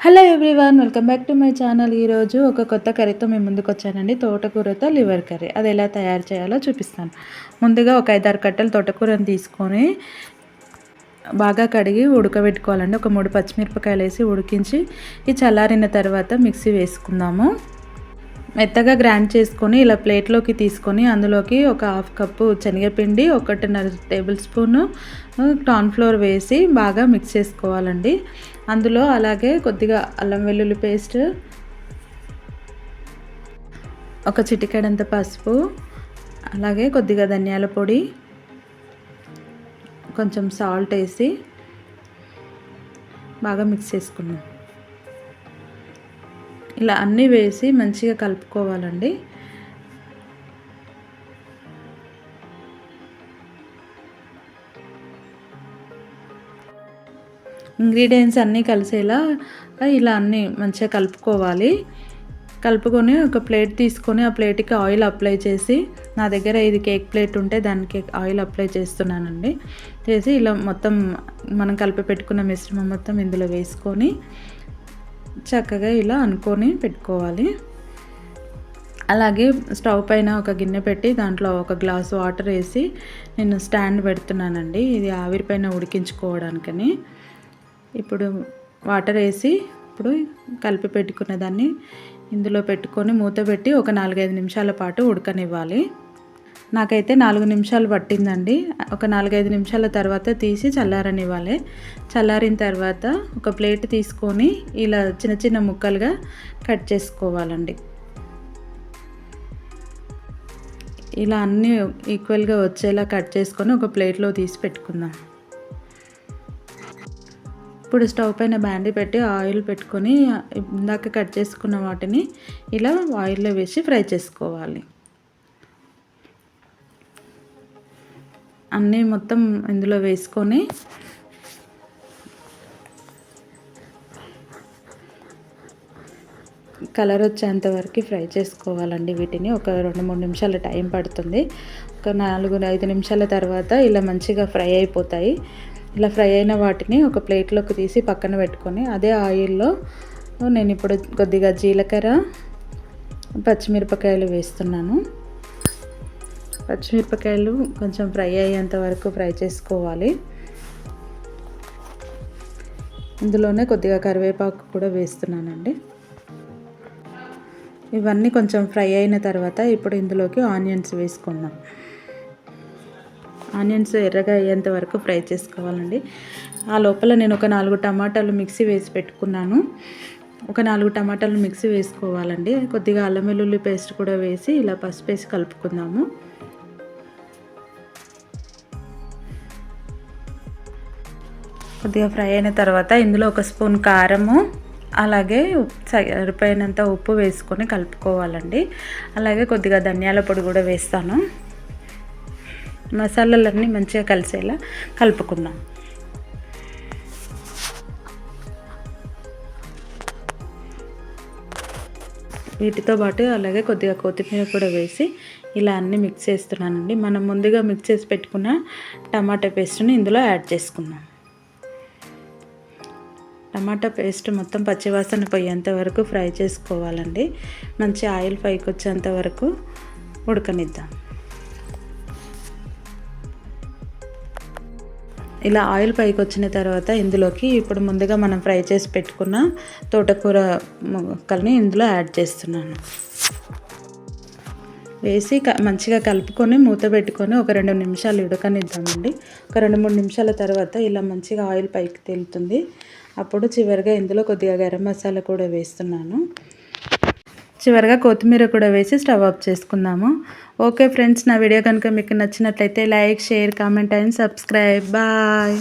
Hello everyone, welcome back to my channel. ఈరోజు ఒక కొత్త కర్రీతో మేము ముందుకు వచ్చానండి. తోటకూరతో లివర్ కర్రీ. అది ఎలా తయారు చేయాలో చూపిస్తాను. ముందుగా ఒక 5-6 కట్టలు తోటకూరని తీసుకొని బాగా కడిగి ఉడకబెట్టుకోవాలండి. ఒక 3 పచ్చిమిరపకాయలు వేసి ఉడికించి ఈ చల్లారిన తర్వాత మిక్సీ వేసుకుందాము. మెత్తగా గ్రైండ్ చేసుకొని ఇలా ప్లేట్లోకి తీసుకొని అందులోకి ఒక 1/2 కప్పు శనగపిండి, 1.5 టేబుల్ స్పూను కార్న్‌ఫ్లోర్ వేసి బాగా మిక్స్ చేసుకోవాలండి. అందులో అలాగే కొద్దిగా అల్లం వెల్లుల్లి పేస్ట్, ఒక చిటికెడంత పసుపు, అలాగే కొద్దిగా ధనియాల పొడి, కొంచెం సాల్ట్ వేసి బాగా మిక్స్ చేసుకున్నాం. ఇలా అన్నీ వేసి మంచిగా కలుపుకోవాలండి. ఇంగ్రీడియంట్స్ అన్నీ కలిసేలా ఇలా అన్నీ మంచిగా కలుపుకోవాలి. కలుపుకొని ఒక ప్లేట్ తీసుకొని ఆ ప్లేట్కి ఆయిల్ అప్లై చేసి, నా దగ్గర ఇది కేక్ ప్లేట్ ఉంటే దానికి ఆయిల్ అప్లై చేస్తున్నానండి. చేసి ఇలా మొత్తం మనం కలిపి పెట్టుకున్న మిశ్రమం మొత్తం ఇందులో వేసుకొని చక్కగా ఇలా అనుకొని పెట్టుకోవాలి. అలాగే స్టవ్ పైన ఒక గిన్నె పెట్టి దాంట్లో ఒక గ్లాస్ వాటర్ వేసి నేను స్టాండ్ పెడుతున్నానండి. ఇది ఆవిరి పైన ఉడికించుకోవడానికని. ఇప్పుడు వాటర్ వేసి ఇప్పుడు కలిపి పెట్టుకున్న దాన్ని ఇందులో పెట్టుకొని మూత పెట్టి ఒక 4-5 నిమిషాల పాటు ఉడకనివ్వాలి. నాకైతే 4 నిమిషాలు పట్టిందండి. ఒక 4-5 నిమిషాల తర్వాత తీసి చల్లారనివ్వాలి. చల్లారిన తర్వాత ఒక ప్లేట్ తీసుకొని ఇలా చిన్న చిన్న ముక్కలుగా కట్ చేసుకోవాలండి. ఇలా అన్నీ ఈక్వల్గా వచ్చేలా కట్ చేసుకొని ఒక ప్లేట్లో తీసి పెట్టుకుందాం. ఇప్పుడు స్టవ్ పైన బాండీ పెట్టి ఆయిల్ పెట్టుకొని ఇందాక కట్ చేసుకున్న వాటిని ఇలా ఆయిల్లో వేసి ఫ్రై చేసుకోవాలి. అన్నీ మొత్తం ఇందులో వేసుకొని కలర్ వచ్చేంత వరకు ఫ్రై చేసుకోవాలండి. వీటిని ఒక 2-3 నిమిషాలు టైం పడుతుంది. ఒక 4-5 నిమిషాల తర్వాత ఇలా మంచిగా ఫ్రై అయిపోతాయి. ఇలా ఫ్రై అయిన వాటిని ఒక ప్లేట్లోకి తీసి పక్కన పెట్టుకొని అదే ఆయిల్లో నేను ఇప్పుడు కొద్దిగా జీలకర్ర, పచ్చిమిరపకాయలు వేస్తున్నాను. పచ్చిమిరపకాయలు కొంచెం ఫ్రై అయ్యేంత వరకు ఫ్రై చేసుకోవాలి. ఇందులోనే కొద్దిగా కరివేపాకు కూడా వేస్తున్నానండి. ఇవన్నీ కొంచెం ఫ్రై అయిన తర్వాత ఇప్పుడు ఇందులోకి ఆనియన్స్ వేసుకుందాం. ఆనియన్స్ ఎర్రగా అయ్యేంత వరకు ఫ్రై చేసుకోవాలండి. ఆ లోపల నేను ఒక 4 టమాటాలు మిక్సీ వేసి పెట్టుకున్నాను. ఒక 4 టమాటాలు మిక్సీ వేసుకోవాలండి. కొద్దిగా అల్లం వెల్లుల్లి పేస్ట్ కూడా వేసి ఇలా పసుపు వేసి కలుపుకుందాము. కొద్దిగా ఫ్రై అయిన తర్వాత ఇందులో 1 స్పూన్ కారము, అలాగే సరిపోయినంత ఉప్పు వేసుకొని కలుపుకోవాలండి. అలాగే కొద్దిగా ధనియాల పొడి కూడా వేస్తాను. మసాలాలన్నీ మంచిగా కలిసేలా కలుపుకుందాం. వీటితో పాటు అలాగే కొద్దిగా కొత్తిమీర కూడా వేసి ఇలా అన్నీ మిక్స్ చేస్తున్నానండి. మనం ముందుగా మిక్స్ చేసి పెట్టుకున్న టమాటా పేస్ట్ని ఇందులో యాడ్ చేసుకుందాం. టమాటా పేస్ట్ మొత్తం పచ్చివాసన పోయేంత వరకు ఫ్రై చేసుకోవాలండి. మంచి ఆయిల్ పైకి వచ్చేంత వరకు ఉడకనిద్దాం. ఇలా ఆయిల్ పైకి వచ్చిన తర్వాత ఇందులోకి ఇప్పుడు ముందుగా మనం ఫ్రై చేసి పెట్టుకున్న తోటకూర ముక్కల్ని ఇందులో యాడ్ చేస్తున్నాను. వేసి మంచిగా కలుపుకొని మూత పెట్టుకొని ఒక 2 నిమిషాలు ఉడకనిద్దామండి. ఒక 2-3 నిమిషాల తర్వాత ఇలా మంచిగా ఆయిల్ పైకి తేలుతుంది. అప్పుడు చివరిగా ఇందులో కొద్దిగా గరం మసాలా కూడా వేస్తున్నాను. చివరిగా కొత్తిమీర కూడా వేసి స్టవ్ ఆఫ్ చేసుకుందాము. ఓకే ఫ్రెండ్స్, నా వీడియో కనుక మీకు నచ్చినట్లయితే like, share, comment and subscribe. Bye.